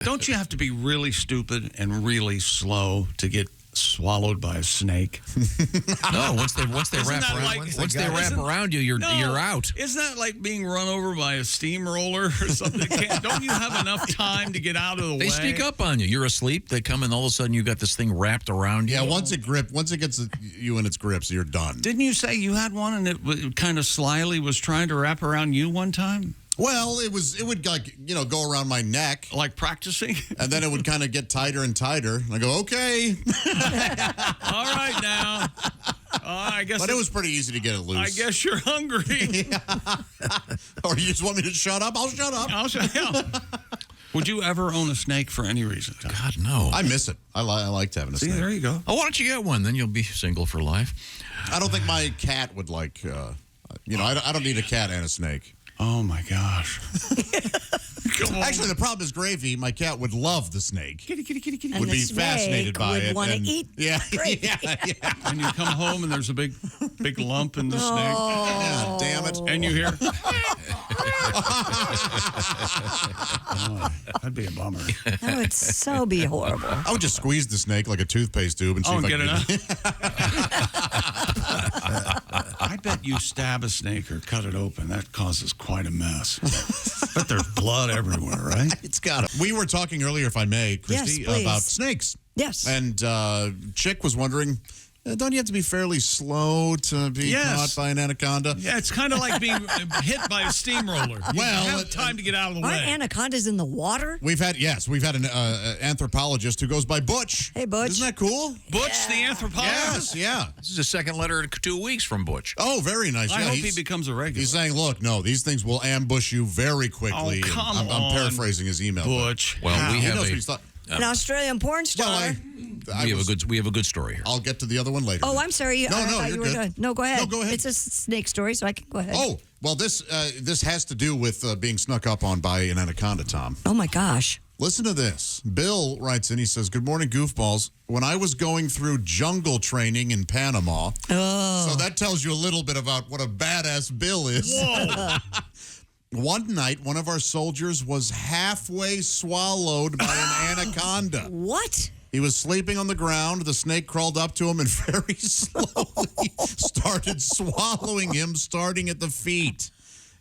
Don't you have to be really stupid and really slow to get swallowed by a snake? No, once they wrap around, like- once they wrap around you, you're out. Isn't that like being run over by a steamroller or something? Don't you have enough time to get out of the way? They sneak up on you. You're asleep. They come and all of a sudden you got this thing wrapped around you. Yeah, once it gets you in its grips, you're done. Didn't you say you had one and it kind of slyly was trying to wrap around you one time? Well, it would go around my neck, like practicing, and then it would kind of get tighter and tighter. And I go, okay, all right now. I guess. But it was pretty easy to get it loose. I guess you're hungry. Or you just want me to shut up? I'll shut up. I'll shut up. Would you ever own a snake for any reason? God, no. I miss it. I liked having a snake. There you go. Oh, why don't you get one? Then you'll be single for life. I don't think my cat would like. I don't need a cat and a snake. Oh, my gosh. Actually, the problem is Gravy. My cat would love the snake. Kitty. Would be fascinated by it. Would want to eat. Yeah. And you come home and there's a big lump in the snake. Yeah, damn it. And you hear. That'd be a bummer. That would so be horrible. I would just squeeze the snake like a toothpaste tube and see if I get could it. I bet you stab a snake or cut it open. That causes quite a mess. But there's blood everywhere, right? It's got it. We were talking earlier, if I may, Christy, Yes, about snakes. Yes. And Chick was wondering, don't you have to be fairly slow to be caught by an anaconda? Yeah, it's kind of like being hit by a steamroller. You have time to get out of the way. Aren't anacondas in the water? We've had an anthropologist who goes by Butch. Hey, Butch. Isn't that cool? Butch, the anthropologist? Yes, yeah. This is a second letter in 2 weeks from Butch. Oh, very nice. I Yeah, hope he becomes a regular. He's saying, look, no, these things will ambush you very quickly. Oh, come I'm on. paraphrasing his email. Butch. Well, we He have knows what a he's thought. An Australian porn star. we have a good story here. I'll get to the other one later. Oh, I'm sorry. No, I thought you're you were good. done. No, go ahead. No, go ahead. It's a snake story, so I can go ahead. Oh, well, this has to do with being snuck up on by an anaconda, Tom. Oh, my gosh. Listen to this. Bill writes in, he says, good morning, goofballs. When I was going through jungle training in Panama, so that tells you a little bit about what a badass Bill is. Whoa. One night, one of our soldiers was halfway swallowed by an anaconda. What? He was sleeping on the ground. The snake crawled up to him and very slowly started swallowing him, starting at the feet.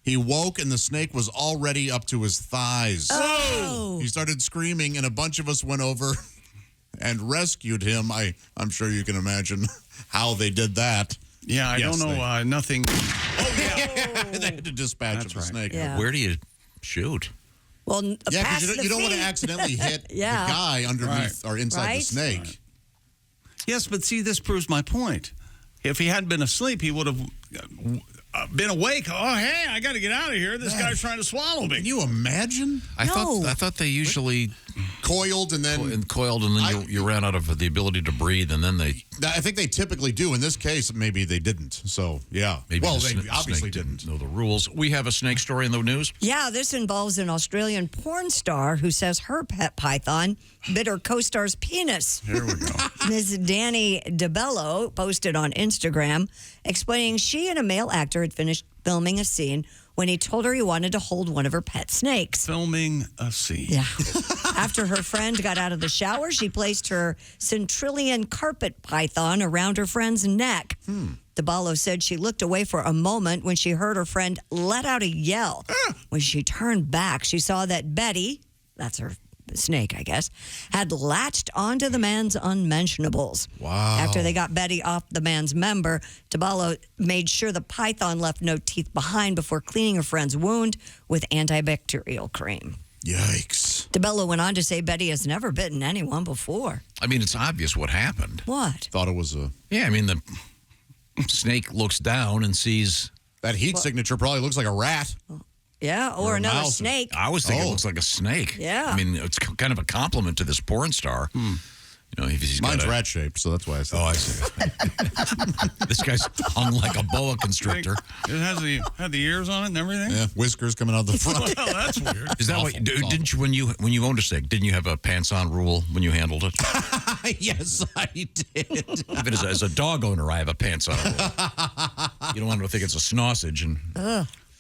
He woke, and the snake was already up to his thighs. Oh. He started screaming, and a bunch of us went over and rescued him. I'm sure you can imagine how they did that. Yeah, I don't know. Nothing. Oh, yeah. They had to dispatch the snake. Yeah. Where do you shoot? Well, Yeah, past because the you don't want to feet. accidentally hit Yeah. the guy underneath or inside the Right. snake. Yes, but see, this proves my point. If he hadn't been asleep, he would have been awake. Oh, hey, I got to get out of here. This guy's trying to swallow me. Can you imagine? I thought they usually coiled and then you ran out of the ability to breathe, and then they. I think they typically do. In this case, maybe they didn't. So yeah, Maybe well, the they obviously snake didn't. know the rules. We have a snake story in the news. Yeah, this involves an Australian porn star who says her pet python bit her co-star's penis. Here we go. Ms. Danny DeBello posted on Instagram explaining she and a male actor had finished filming a scene when he told her he wanted to hold one of her pet snakes. Filming a scene. Yeah. After her friend got out of the shower, she placed her centrillion carpet python around her friend's neck. DeBallo said she looked away for a moment when she heard her friend let out a yell. When she turned back, she saw that Betty, that's her snake, I guess, had latched onto the man's unmentionables. Wow. After they got Betty off the man's member, DeBallo made sure the python left no teeth behind before cleaning her friend's wound with antibacterial cream. Yikes. DeBello went on to say Betty has never bitten anyone before. I mean, it's obvious what happened. What? Thought it was a... Yeah, I mean, the snake looks down and sees... That heat signature probably looks like a rat. Yeah, or a another mouse. snake. I was thinking it looks like a snake. Yeah. I mean, it's kind of a compliment to this porn star. You know, if he's Mine's got rat-shaped, so that's why I said Oh, I see. This guy's hung like a boa constrictor. It has had the ears on it and everything? Yeah, whiskers coming out the front. Well, that's weird. Is that what? Didn't you when you owned a snake? Didn't you have a pants-on rule when you handled it? Yes, I did. Even as a dog owner, I have a pants-on rule. You don't want to think it's a sausage and.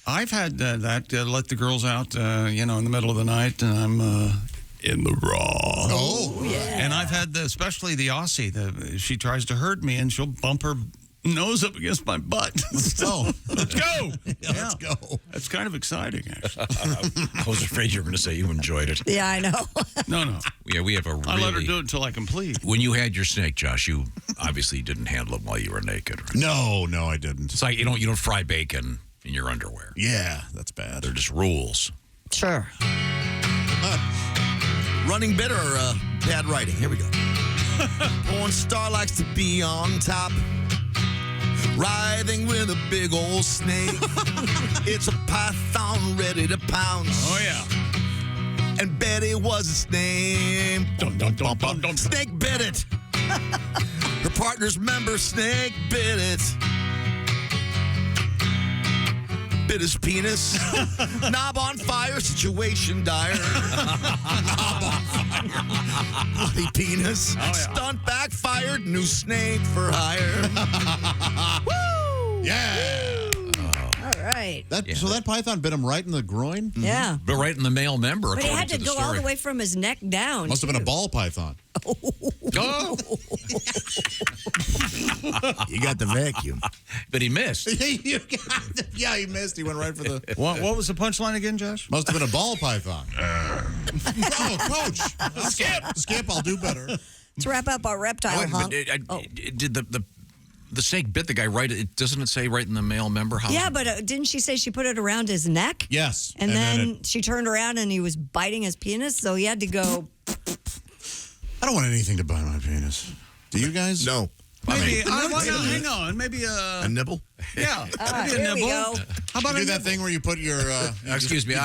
I've had that let the girls out, in the middle of the night, and I'm in the raw. Oh, yeah. And I've had especially the Aussie. She tries to hurt me, and she'll bump her nose up against my butt. Oh. Let's go. Yeah, let's go. It's kind of exciting, actually. I was afraid you were going to say you enjoyed it. Yeah, I know. No. Yeah, we have a really... I let her do it until I complete. When you had your snake, Josh, you obviously didn't handle it while you were naked. Right? No, I didn't. It's like you don't fry bacon in your underwear. Yeah, that's bad. They're just rules. Sure. Running better or bad writing? Here we go. Porn star likes to be on top, writhing with a big old snake. It's a python ready to pounce. Oh, yeah. And Betty was its name. Dun, dun, dun, dun, dun. Snake bit it. Her partner's member snake bit it. Bit his penis. Knob on fire, situation dire. Knob on fire. Bloody penis. Oh, yeah. Stunt backfired, new snake for hire. Woo! Yeah. All right. So that python bit him right in the groin? Yeah. But right in the male member, But he according had to the go story. all the way from his neck down. Must have been a too. ball python. Oh, You got the vacuum. but he missed. Yeah, he missed. He went right for the... What was the punchline again, Josh? Must have been a ball python. Oh, Coach. Skip, I'll do better. Let's wrap up our reptile Wait, hunk. but did the snake bit the guy right? Doesn't it say right in the male member? How? Yeah, but didn't she say she put it around his neck? Yes. And then she turned around and he was biting his penis, so he had to go. I don't want anything to bite my penis. Do you guys? No. Maybe, hang on. Maybe A nibble? yeah. Maybe a Here we nibble. go. How about You a do that nibble? thing where you put your... Excuse me.